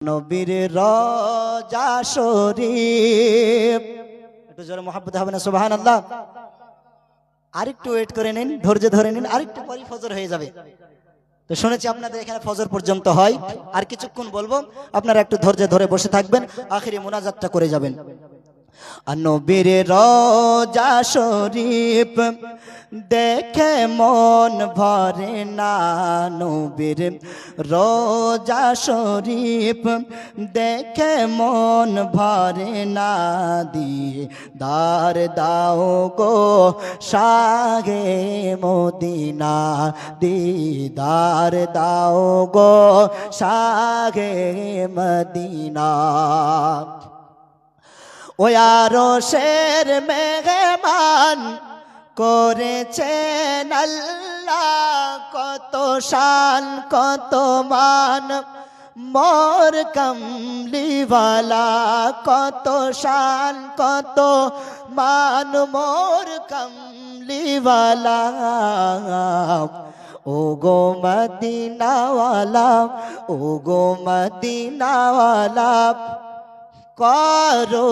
নবীর রওজা শরীফ একটু জোরে মোহাব্বতে হবে না সুবহানাল্লাহ। আরেকটু ওয়েট করে নিন, ধৈর্য ধরে নিন, আরেকটু পরে ফজর হয়ে যাবে। তো শুনেছি আপনাদের এখানে ফজর পর্যন্ত হয়, আর কিছুক্ষণ বলবো, আপনারা একটু ধৈর্য ধরে বসে থাকবেন, আখিরি মুনাজাতটা করে যাবেন। নবীর রওজা শরীফ দেখে মন ভরে না, নবীর রওজা শরীফ দেখে মন ভরে না, দিদার দাও গো শাহে মদিনা, দিদার দাও গো শাহে মদিনা। ও আরশের মেহমান করেছেন আল্লাহ, কত শান কত মান মোর কমলিওয়ালা, কত শান কত মান মোর কমলিওয়ালা। ও গো মদিনাওয়ালা, ও গো মদিনাওয়ালা, করো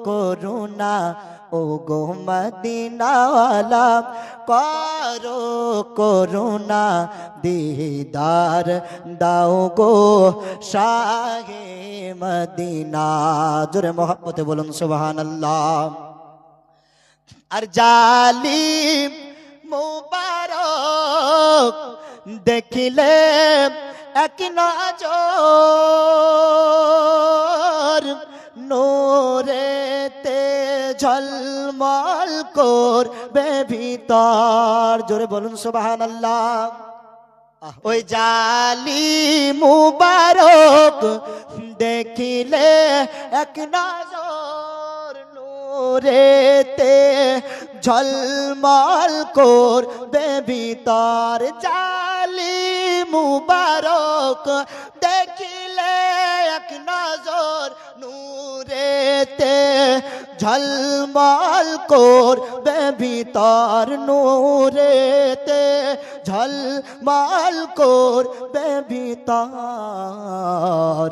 করুণা, ও গো মদিনাওয়ালা, করো করুণা, দিদার দাও গো শাহে মদিনা। জোরে মোহাব্বতে বলুন সুবহানাল্লাহ। আর জালিম মুবারক দেখিলে এক নজর, নূরেতে ঝলমল করবে ভিতর। জোরে বলুন সুবহানাল্লাহ। ওই জালিম মুবারক দেখিলে এক নজর, নূরেতে ঝলমল করবে ভিতর। জালিম মুবারক দেখিলে এক নজর, নূরেতে ঝলমল করবে ভিতর, নূরেতে ঝলমল করবে ভিতর।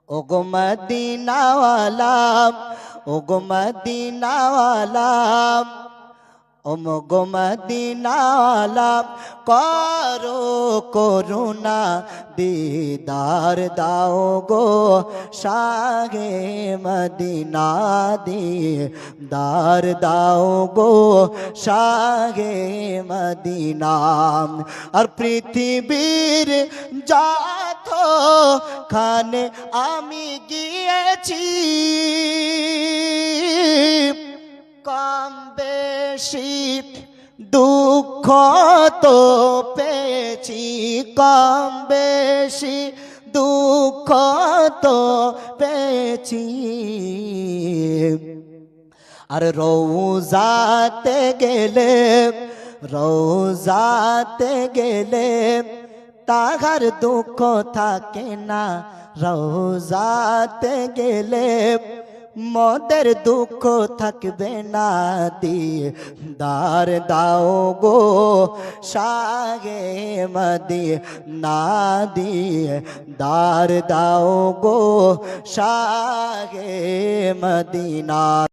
ও গো মদিনাওয়ালা, ও গো মদিনাওয়ালা, ও গো মদিনাওয়ালা, করো করুণা, দিদার দাও গো শাহে মদিনা, দিদার দাও গো শাহে মদিনা। আর পৃথিবীর যত খানে আমি গিয়েছি, কম বেশি দুঃখ তো পেয়েছি, কম বেশি দুঃখ তো পেয়েছি। আর রওজাতে গেলে, রওজাতে গেলে তাহার দুঃখ থাকে না, রওজাতে গেলে মোদের দুঃখ থাকবে না, দিদার দাও গো শাহে মদিনা, দিদার দাও গো শাহে মদিনা।